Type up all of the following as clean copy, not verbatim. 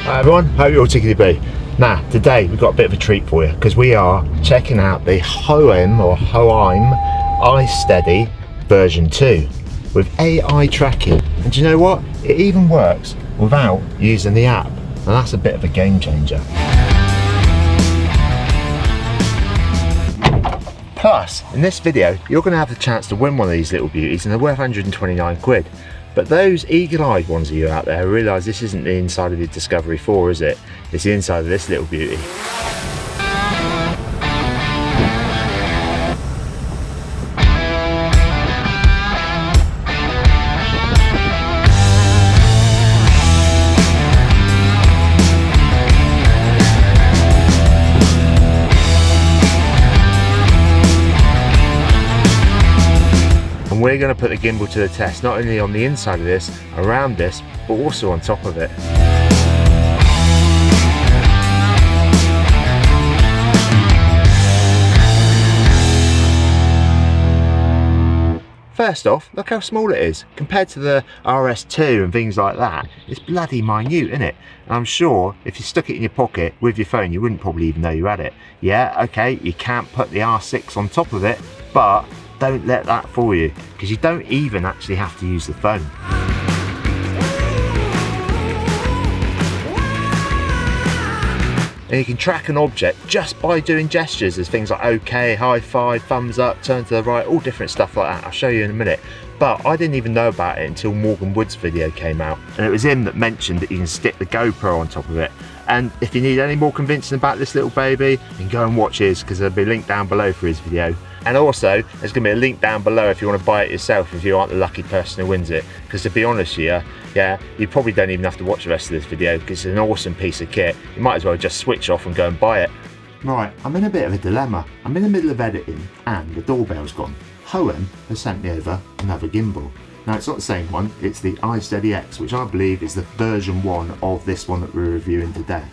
Hi everyone, hope you're all tickety-boo. Now, today we've got a bit of a treat for you because we are checking out the Hohem iSteady version 2 with AI tracking. And do you know what? It even works without using the app. And that's a bit of a game changer. Plus, in this video, you're going to have the chance to win one of these little beauties and they're worth 129 quid. But those eagle-eyed ones of you out there realise this isn't the inside of the Discovery 4, is it? It's the inside of this little beauty. And we're going to put the gimbal to the test, not only on the inside of this, around this, but also on top of it. First off, look how small it is. Compared to the RS2 and things like that, it's bloody minute, isn't it? And I'm sure if you stuck it in your pocket with your phone, you wouldn't probably even know you had it. Yeah, okay, you can't put the R6 on top of it, but don't let that fool you, because you don't even actually have to use the phone. And you can track an object just by doing gestures. There's things like OK, high five, thumbs up, turn to the right, all different stuff like that. I'll show you in a minute. But I didn't even know about it until Morgan Wood's video came out. And it was him that mentioned that you can stick the GoPro on top of it. And if you need any more convincing about this little baby, you can go and watch his, because there'll be a link down below for his video. And also, there's going to be a link down below if you want to buy it yourself if you aren't the lucky person who wins it. Because to be honest with you, yeah, you probably don't even have to watch the rest of this video because it's an awesome piece of kit. You might as well just switch off and go and buy it. Right, I'm in a bit of a dilemma. I'm in the middle of editing and the doorbell's gone. Hohem has sent me over another gimbal. Now it's not the same one, it's the iSteady X, which I believe is the version 1 of this one that we're reviewing today.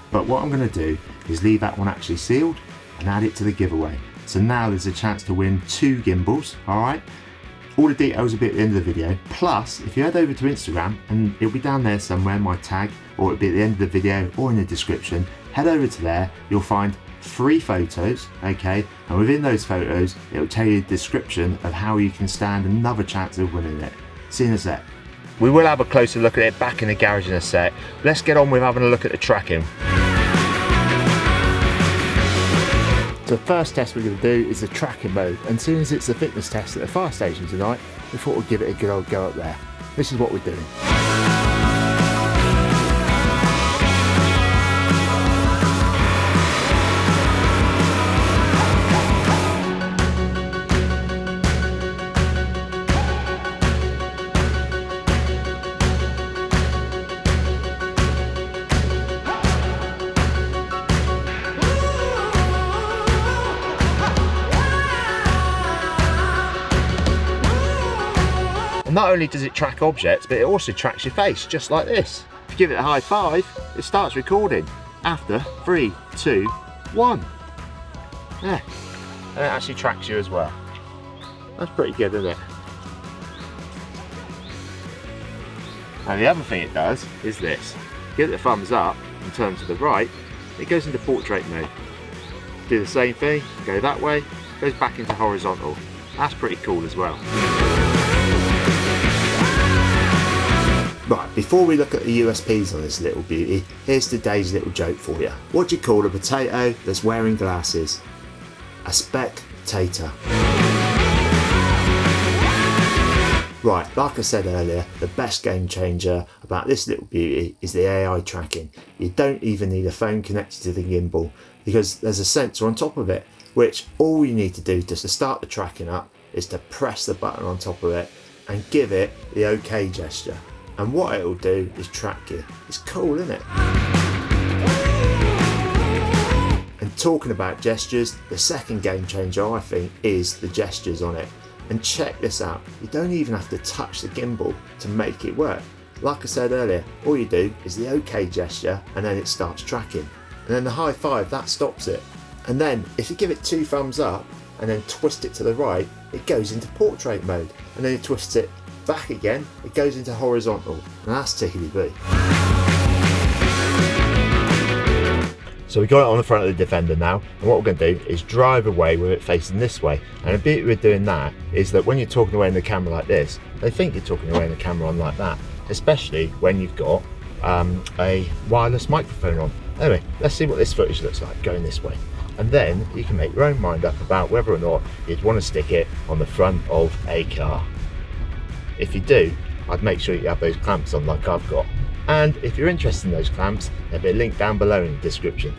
But what I'm going to do is leave that one actually sealed and add it to the giveaway. So now there's a chance to win 2 gimbals, alright? All the details will be at the end of the video. Plus, if you head over to Instagram, and it'll be down there somewhere, my tag, or it'll be at the end of the video or in the description, head over to there, you'll find 3 photos, okay? And within those photos, it'll tell you the description of how you can stand another chance of winning it. See you in a sec. We will have a closer look at it back in the garage in a sec. Let's get on with having a look at the tracking. So the first test we're going to do is the tracking mode, and as soon as it's the fitness test at the fire station tonight, we thought we'd give it a good old go up there. This is what we're doing. Not only does it track objects, but it also tracks your face, just like this. If you give it a high five, it starts recording. After 3, 2, 1. Yeah, and it actually tracks you as well. That's pretty good, isn't it? And the other thing it does is this. Give it a thumbs up and turn to the right, it goes into portrait mode. Do the same thing, go that way, goes back into horizontal. That's pretty cool as well. Right, before we look at the USPs on this little beauty, here's today's little joke for you. What do you call a potato that's wearing glasses? A spectator. Right, like I said earlier, the best game changer about this little beauty is the AI tracking. You don't even need a phone connected to the gimbal because there's a sensor on top of it, which all you need to do just to start the tracking up is to press the button on top of it and give it the OK gesture. And what it'll do is track you. It's cool, isn't it? And talking about gestures, the second game changer I think is the gestures on it. And check this out, you don't even have to touch the gimbal to make it work. Like I said earlier, all you do is the OK gesture and then it starts tracking. And then the high five, that stops it. And then if you give it 2 thumbs up and then twist it to the right, it goes into portrait mode. And then you twist it back again, it goes into horizontal. And that's tickety-boo. So we got it on the front of the Defender now, and what we're going to do is drive away with it facing this way. And the beauty with doing that is that when you're talking away in the camera like this, they think you're talking away in the camera on like that, especially when you've got a wireless microphone on. Anyway, let's see what this footage looks like going this way. And then you can make your own mind up about whether or not you'd want to stick it on the front of a car. If you do, I'd make sure you have those clamps on like I've got. And if you're interested in those clamps, there'll be a link down below in the description.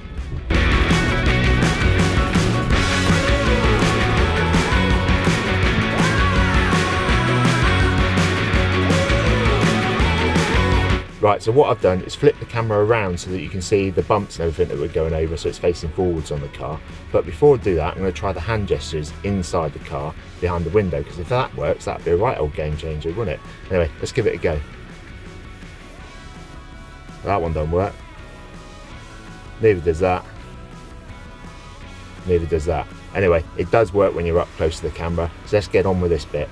Right, so what I've done is flip the camera around so that you can see the bumps and everything that we're going over, so it's facing forwards on the car. But before I do that, I'm going to try the hand gestures inside the car behind the window, because if that works, that'd be a right old game changer, wouldn't it? Anyway, let's give it a go. That one don't work. Neither does that. Neither does that. Anyway, it does work when you're up close to the camera, so let's get on with this bit.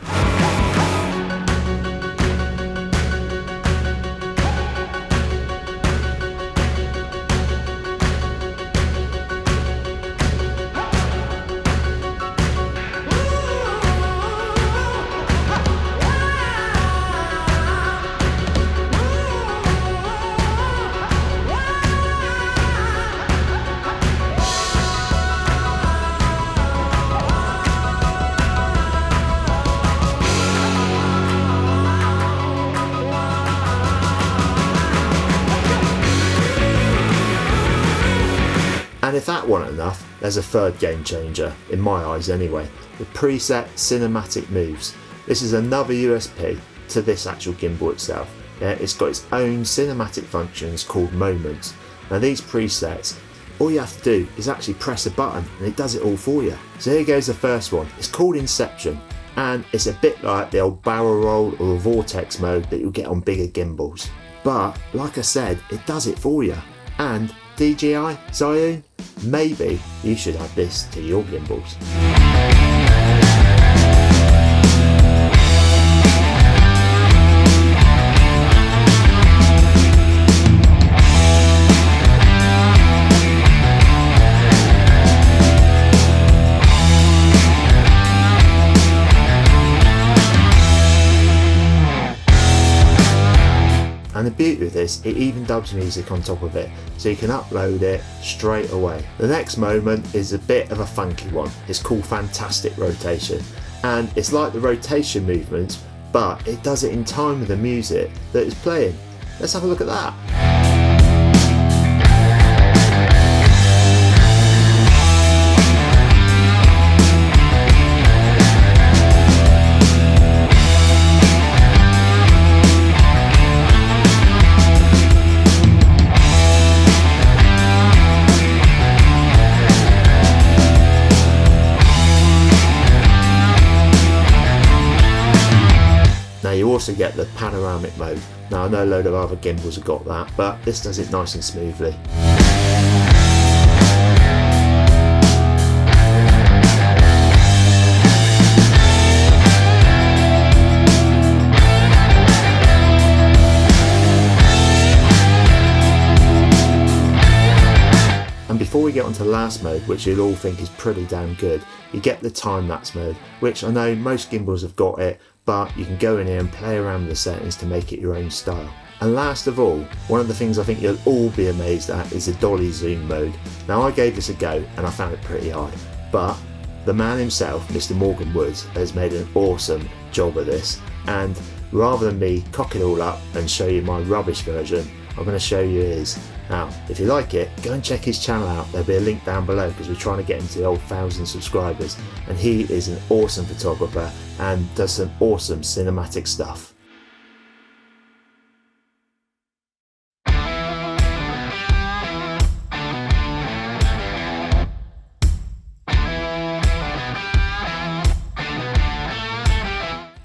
And if that wasn't enough, there's a third game changer, in my eyes anyway, the preset cinematic moves. This is another USP to this actual gimbal itself. Yeah, it's got its own cinematic functions called moments. Now these presets, all you have to do is actually press a button and it does it all for you. So here goes the first one. It's called Inception, and it's a bit like the old barrel roll or vortex mode that you'll get on bigger gimbals. But like I said, it does it for you. And DJI, Zion, maybe you should add this to your gimbals. And the beauty of this, it even dubs music on top of it, so you can upload it straight away. The next moment is a bit of a funky one. It's called Fantastic Rotation, and it's like the rotation movements, but it does it in time with the music that is playing. Let's have a look at that. Now you also get the panoramic mode. Now I know a load of other gimbals have got that, but this does it nice and smoothly. And before we get on to the last mode, which you'll all think is pretty damn good, you get the time-lapse mode, which I know most gimbals have got it, but you can go in here and play around with the settings to make it your own style. And last of all, one of the things I think you'll all be amazed at is the dolly zoom mode. Now I gave this a go and I found it pretty hard, but the man himself, Mr. Morgan Woods, has made an awesome job of this, and rather than me cock it all up and show you my rubbish version, I'm going to show you his. Now, if you like it, go and check his channel out. There'll be a link down below because we're trying to get him to the old 1,000 subscribers. And he is an awesome photographer and does some awesome cinematic stuff.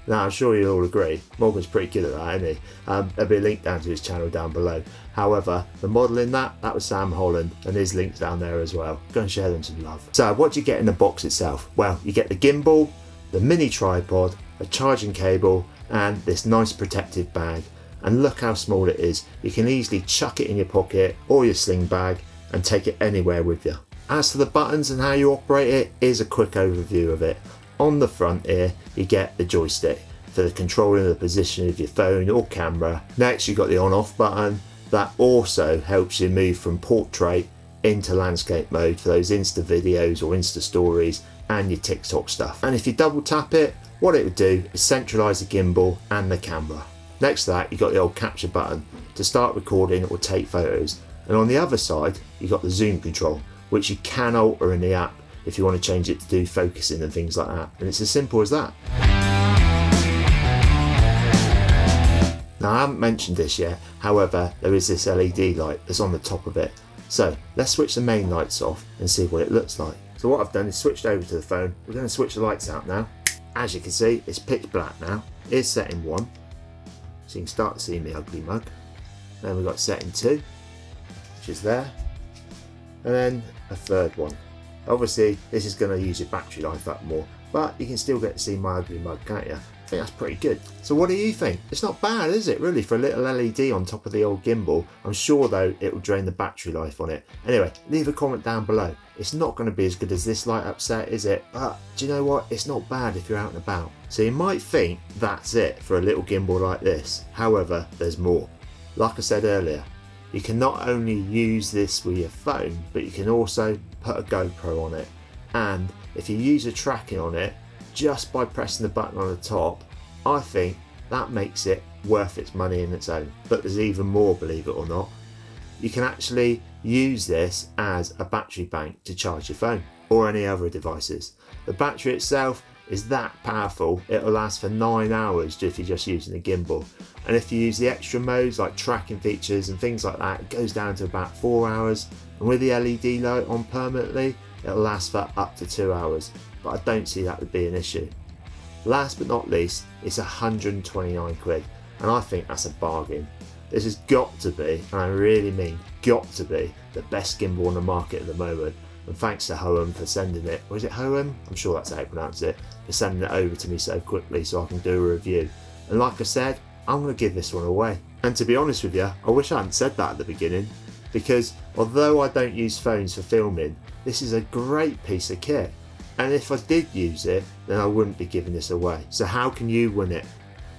Now I'm sure you'll all agree, Morgan's pretty good at that, isn't he? There'll be a link down to his channel down below. However, the model in that was Sam Holland, and his link's down there as well. Go and share them some love. So what do you get in the box itself? Well, you get the gimbal, the mini tripod, a charging cable, and this nice protective bag. And look how small it is. You can easily chuck it in your pocket or your sling bag, and take it anywhere with you. As for the buttons and how you operate it, here's a quick overview of it. On the front here, you get the joystick for the controlling of the position of your phone or camera. Next, you've got the on-off button that also helps you move from portrait into landscape mode for those Insta videos or Insta stories and your TikTok stuff. And if you double tap it, what it would do is centralize the gimbal and the camera. Next to that, you've got the old capture button to start recording or take photos. And on the other side, you've got the zoom control, which you can alter in the app if you want to change it to do focusing and things like that. And it's as simple as that. Now, I haven't mentioned this yet, however, there is this LED light that's on the top of it. So let's switch the main lights off and see what it looks like. So what I've done is switched over to the phone. We're going to switch the lights out now. As you can see, it's pitch black now. Here's setting 1, so you can start to see my ugly mug. Then we've got setting 2, which is there. And then a third one. Obviously, this is going to use your battery life up more, but you can still get to see my ugly mug, can't you? I think that's pretty good. So what do you think? It's not bad, is it, really, for a little LED on top of the old gimbal? I'm sure, though, it will drain the battery life on it. Anyway, leave a comment down below. It's not going to be as good as this light up set, is it? But do you know what? It's not bad if you're out and about. So you might think that's it for a little gimbal like this. However, there's more. Like I said earlier, you can not only use this with your phone, but you can also put a GoPro on it. And if you use a tracking on it, just by pressing the button on the top, I think that makes it worth its money in its own. But there's even more, believe it or not. You can actually use this as a battery bank to charge your phone or any other devices. The battery itself is that powerful, it'll last for 9 hours if you're just using the gimbal. And if you use the extra modes like tracking features and things like that, it goes down to about 4 hours. And with the LED light on permanently, it'll last for up to 2 hours. But I don't see that would be an issue. Last but not least, it's 129 quid, and I think that's a bargain. This has got to be, and I really mean got to be, the best gimbal on the market at the moment. And thanks to Hohem for sending it, or is it Hohem? I'm sure that's how you pronounce it, for sending it over to me so quickly so I can do a review. And like I said, I'm going to give this one away. And to be honest with you, I wish I hadn't said that at the beginning, because although I don't use phones for filming, this is a great piece of kit. And if I did use it, then I wouldn't be giving this away. So how can you win it?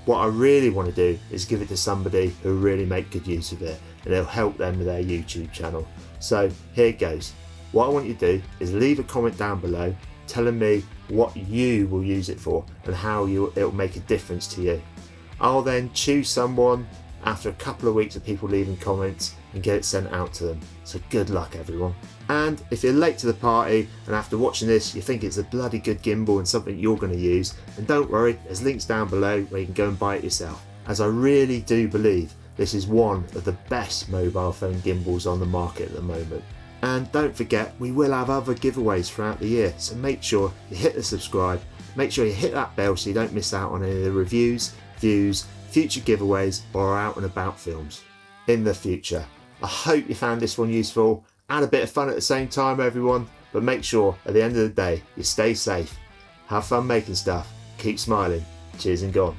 What I really want to do is give it to somebody who really make good use of it, and it'll help them with their YouTube channel. So here it goes. What I want you to do is leave a comment down below telling me what you will use it for and how it'll make a difference to you. I'll then choose someone after a couple of weeks of people leaving comments and get it sent out to them. So good luck, everyone. And if you're late to the party and after watching this you think it's a bloody good gimbal and something you're going to use, then don't worry, there's links down below where you can go and buy it yourself, as I really do believe this is one of the best mobile phone gimbals on the market at the moment. And don't forget, we will have other giveaways throughout the year, so make sure you hit the subscribe, make sure you hit that bell so you don't miss out on any of the reviews, views, future giveaways or out and about films in the future. I hope you found this one useful and a bit of fun at the same time, everyone, but make sure at the end of the day you stay safe, have fun making stuff, keep smiling, cheers and gone.